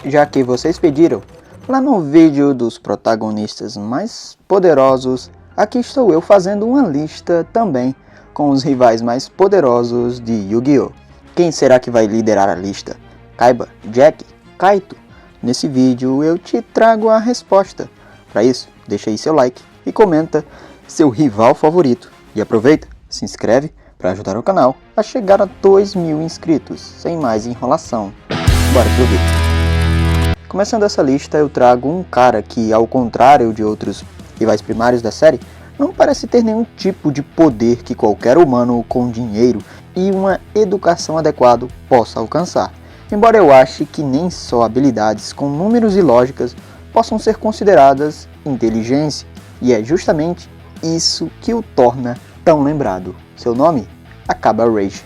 já que vocês pediram, lá no vídeo dos protagonistas mais poderosos, aqui estou eu fazendo uma lista também com os rivais mais poderosos de Yu-Gi-Oh! Quem será que vai liderar a lista? Kaiba, Jack, Kaito? Nesse vídeo eu te trago a resposta. Para isso, deixa aí seu like e comenta seu rival favorito. E aproveita, se inscreve para ajudar o canal a chegar a 2.000 inscritos. Sem mais enrolação, bora pro vídeo. Começando essa lista, eu trago um cara que, ao contrário de outros rivais primários da série, não parece ter nenhum tipo de poder que qualquer humano com dinheiro e uma educação adequada possa alcançar. Embora eu ache que nem só habilidades com números e lógicas possam ser consideradas inteligência, e é justamente isso que o torna tão lembrado. Seu nome? Akaba Rage.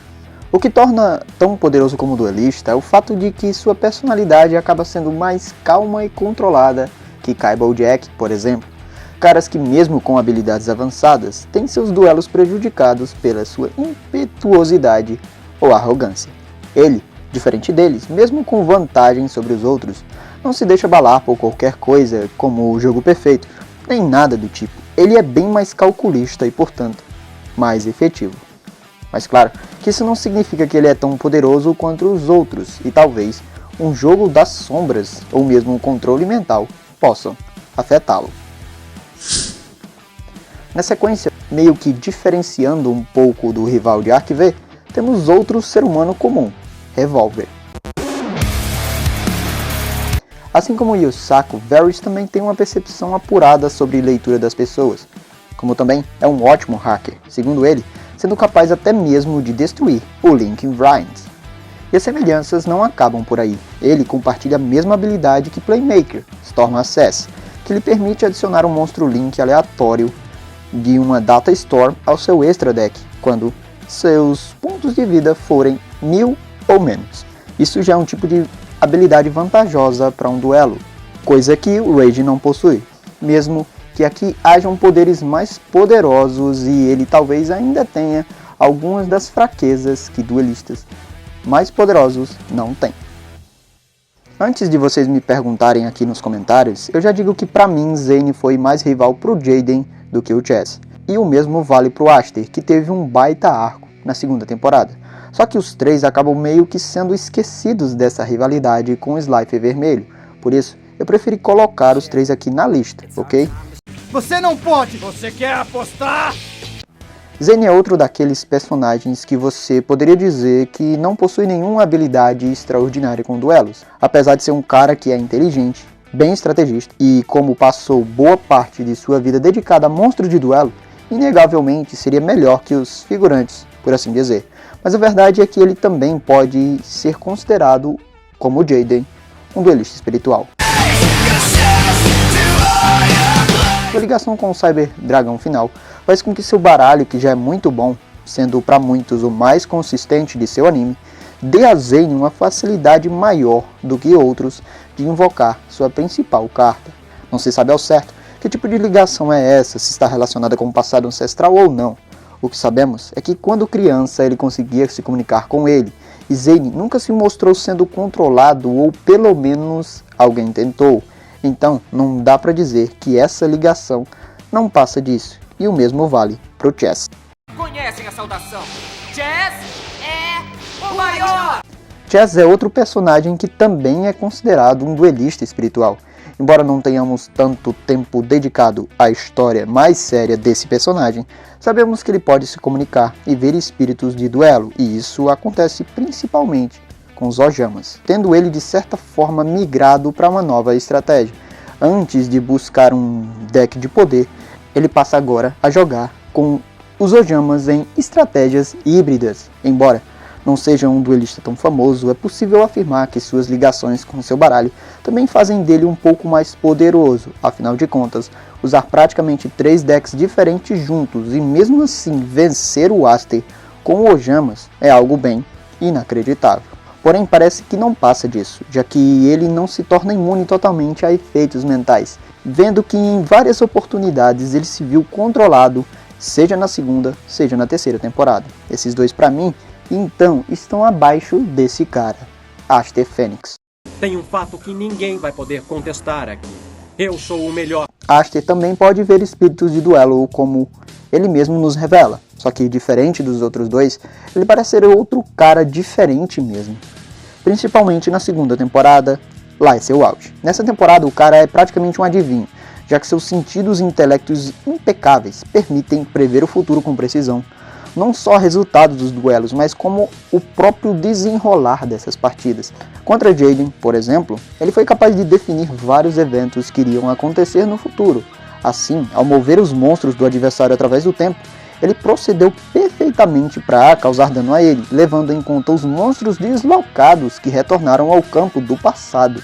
O que torna tão poderoso como duelista é o fato de que sua personalidade acaba sendo mais calma e controlada que Kaiba ou Jack, por exemplo. Caras que, mesmo com habilidades avançadas, têm seus duelos prejudicados pela sua impetuosidade ou arrogância. Ele, diferente deles, mesmo com vantagem sobre os outros, não se deixa abalar por qualquer coisa como o jogo perfeito, nem nada do tipo. Ele é bem mais calculista e, portanto, mais efetivo. Mas claro, que isso não significa que ele é tão poderoso quanto os outros, e talvez um jogo das sombras ou mesmo um controle mental possam afetá-lo. Na sequência, meio que diferenciando um pouco do rival de Arc V, temos outro ser humano comum, Revolver. Assim como Yusaku, Varys também tem uma percepção apurada sobre leitura das pessoas, como também é um ótimo hacker, segundo ele, sendo capaz até mesmo de destruir o Link Vrind. E as semelhanças não acabam por aí. Ele compartilha a mesma habilidade que Playmaker, Storm Access, que lhe permite adicionar um monstro Link aleatório de uma Data Storm ao seu extra deck, quando seus pontos de vida forem 1000 ou menos. Isso já é um tipo de habilidade vantajosa para um duelo, coisa que o Rage não possui, mesmo que aqui hajam poderes mais poderosos e ele talvez ainda tenha algumas das fraquezas que duelistas mais poderosos não têm. Antes de vocês me perguntarem aqui nos comentários, eu já digo que para mim Zane foi mais rival pro Jaden do que o Chess. E o mesmo vale pro Aster, que teve um baita arco na segunda temporada. Só que os três acabam meio que sendo esquecidos dessa rivalidade com o Slifer Vermelho. Por isso, eu preferi colocar os três aqui na lista, ok? Você não pode! Você quer apostar? Zane é outro daqueles personagens que você poderia dizer que não possui nenhuma habilidade extraordinária com duelos, apesar de ser um cara que é inteligente, bem estrategista e, como passou boa parte de sua vida dedicada a monstros de duelo, inegavelmente seria melhor que os figurantes, por assim dizer. Mas a verdade é que ele também pode ser considerado, como o Jaden, um duelista espiritual. Sua ligação com o Cyber Dragão final faz com que seu baralho, que já é muito bom, sendo para muitos o mais consistente de seu anime, dê a Zane uma facilidade maior do que outros de invocar sua principal carta. Não se sabe ao certo que tipo de ligação é essa, se está relacionada com o passado ancestral ou não. O que sabemos é que quando criança ele conseguia se comunicar com ele, e Zane nunca se mostrou sendo controlado, ou pelo menos alguém tentou. Então não dá para dizer que essa ligação não passa disso, e o mesmo vale pro Chess. Conhecem a saudação? Chess é o maior! Chess é outro personagem que também é considerado um duelista espiritual. Embora não tenhamos tanto tempo dedicado à história mais séria desse personagem, sabemos que ele pode se comunicar e ver espíritos de duelo, e isso acontece principalmente com os Ojamas, tendo ele de certa forma migrado para uma nova estratégia. Antes de buscar um deck de poder, ele passa agora a jogar com os Ojamas em estratégias híbridas. Embora não seja um duelista tão famoso, é possível afirmar que suas ligações com seu baralho também fazem dele um pouco mais poderoso. Afinal de contas, usar praticamente 3 decks diferentes juntos e mesmo assim vencer o Aster com Ojamas é algo bem inacreditável. Porém, parece que não passa disso, já que ele não se torna imune totalmente a efeitos mentais, vendo que em várias oportunidades ele se viu controlado, seja na segunda, seja na terceira temporada. Esses dois, para mim, então, estão abaixo desse cara, Aster Fênix. Tem um fato que ninguém vai poder contestar aqui. Eu sou o melhor. Aster também pode ver espíritos de duelo, como ele mesmo nos revela. Só que, diferente dos outros dois, ele parece ser outro cara diferente mesmo. Principalmente na segunda temporada, lá é seu auge. Nessa temporada, o cara é praticamente um adivinho, já que seus sentidos e intelectos impecáveis permitem prever o futuro com precisão. Não só resultado dos duelos, mas como o próprio desenrolar dessas partidas. Contra Jaden, por exemplo, ele foi capaz de definir vários eventos que iriam acontecer no futuro. Assim, ao mover os monstros do adversário através do tempo, ele procedeu perfeitamente para causar dano a ele, levando em conta os monstros deslocados que retornaram ao campo do passado.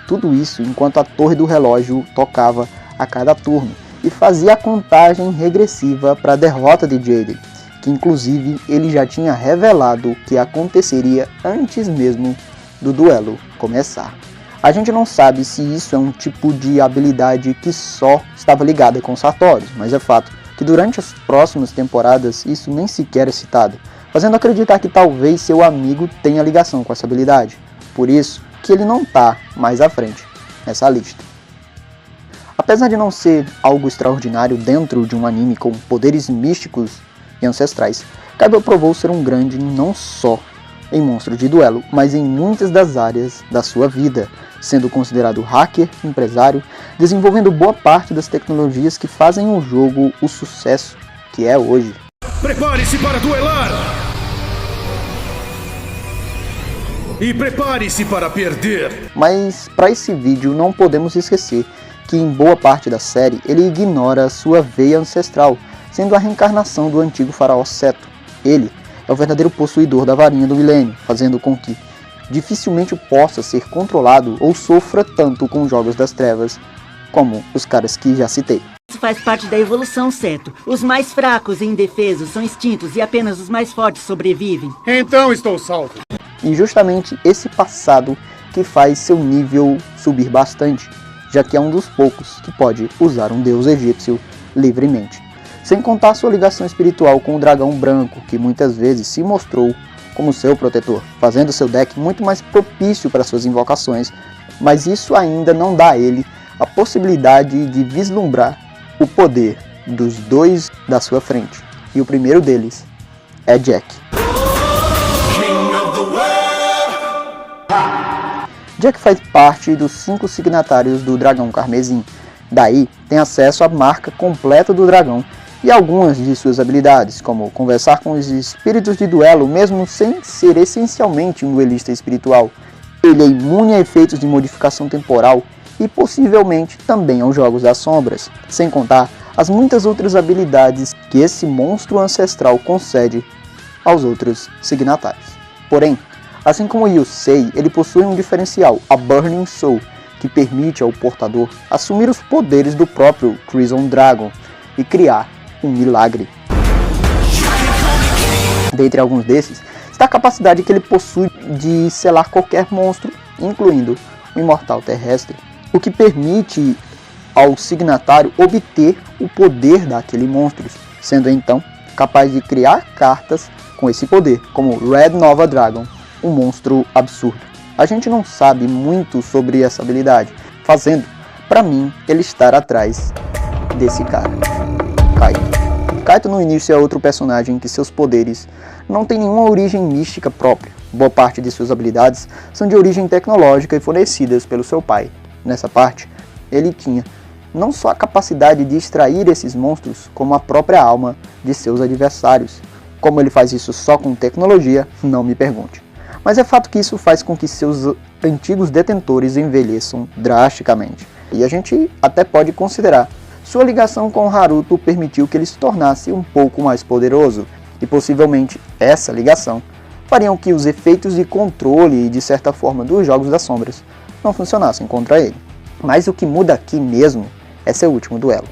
Tudo isso enquanto a torre do relógio tocava a cada turno e fazia a contagem regressiva para a derrota de Jaden, que inclusive ele já tinha revelado que aconteceria antes mesmo do duelo começar. A gente não sabe se isso é um tipo de habilidade que só estava ligada com Sartorius, mas é fato que durante as próximas temporadas isso nem sequer é citado, fazendo acreditar que talvez seu amigo tenha ligação com essa habilidade. Por isso que ele não está mais à frente nessa lista. Apesar de não ser algo extraordinário dentro de um anime com poderes místicos e ancestrais, Kaiba provou ser um grande não só em monstros de duelo, mas em muitas das áreas da sua vida, sendo considerado hacker, empresário, desenvolvendo boa parte das tecnologias que fazem o jogo o sucesso que é hoje. Prepare-se para duelar! E prepare-se para perder! Mas para esse vídeo não podemos esquecer que em boa parte da série ele ignora sua veia ancestral, sendo a reencarnação do antigo faraó Seto. Ele é o verdadeiro possuidor da varinha do milênio, fazendo com que dificilmente possa ser controlado ou sofra tanto com os jogos das trevas como os caras que já citei. Isso faz parte da evolução, Seto. Os mais fracos e indefesos são extintos e apenas os mais fortes sobrevivem. Então estou salvo. E justamente esse passado que faz seu nível subir bastante, já que é um dos poucos que pode usar um deus egípcio livremente. Sem contar sua ligação espiritual com o dragão branco, que muitas vezes se mostrou como seu protetor, fazendo seu deck muito mais propício para suas invocações, mas isso ainda não dá a ele a possibilidade de vislumbrar o poder dos dois da sua frente, e o primeiro deles é Jack. Jack faz parte dos 5 signatários do Dragão Carmesim, daí tem acesso à marca completa do dragão e algumas de suas habilidades, como conversar com os espíritos de duelo mesmo sem ser essencialmente um duelista espiritual. Ele é imune a efeitos de modificação temporal e possivelmente também aos Jogos das Sombras, sem contar as muitas outras habilidades que esse monstro ancestral concede aos outros signatários. Porém, assim como Yusei, ele possui um diferencial, a Burning Soul, que permite ao portador assumir os poderes do próprio Crimson Dragon e criar um milagre. Dentre alguns desses, está a capacidade que ele possui de selar qualquer monstro, incluindo o Imortal Terrestre, o que permite ao signatário obter o poder daquele monstro, sendo então capaz de criar cartas com esse poder, como Red Nova Dragon, um monstro absurdo. A gente não sabe muito sobre essa habilidade, fazendo, para mim, ele estar atrás desse cara, Kaito. Kaito no início é outro personagem que seus poderes não têm nenhuma origem mística própria. Boa parte de suas habilidades são de origem tecnológica e fornecidas pelo seu pai. Nessa parte, ele tinha não só a capacidade de extrair esses monstros, como a própria alma de seus adversários. Como ele faz isso só com tecnologia, não me pergunte. Mas é fato que isso faz com que seus antigos detentores envelheçam drasticamente. E a gente até pode considerar sua ligação com Haruto permitiu que ele se tornasse um pouco mais poderoso, e possivelmente essa ligação fariam que os efeitos de controle e de certa forma dos Jogos das Sombras não funcionassem contra ele. Mas o que muda aqui mesmo é seu último duelo.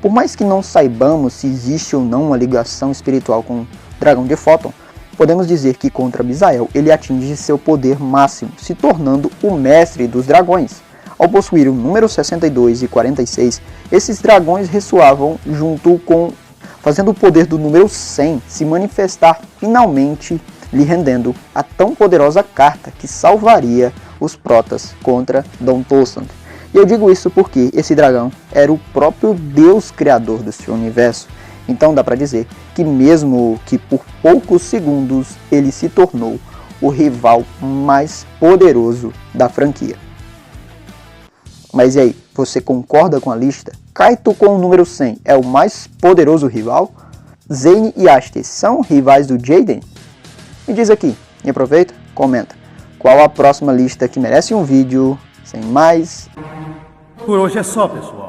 Por mais que não saibamos se existe ou não uma ligação espiritual com o Dragão de Photon, podemos dizer que contra Misael ele atinge seu poder máximo, se tornando o mestre dos dragões. Ao possuir o número 62 e 46, esses dragões ressoavam junto com, fazendo o poder do número 100 se manifestar finalmente lhe rendendo a tão poderosa carta que salvaria os Protoss contra Don Toslund. E eu digo isso porque esse dragão era o próprio Deus criador do seu universo. Então dá pra dizer que mesmo que por poucos segundos ele se tornou o rival mais poderoso da franquia. Mas e aí, você concorda com a lista? Kaito com o número 100 é o mais poderoso rival? Zane e Aster são rivais do Jaden? Me diz aqui, e aproveita, comenta. Qual a próxima lista que merece um vídeo? Sem mais... Por hoje é só, pessoal.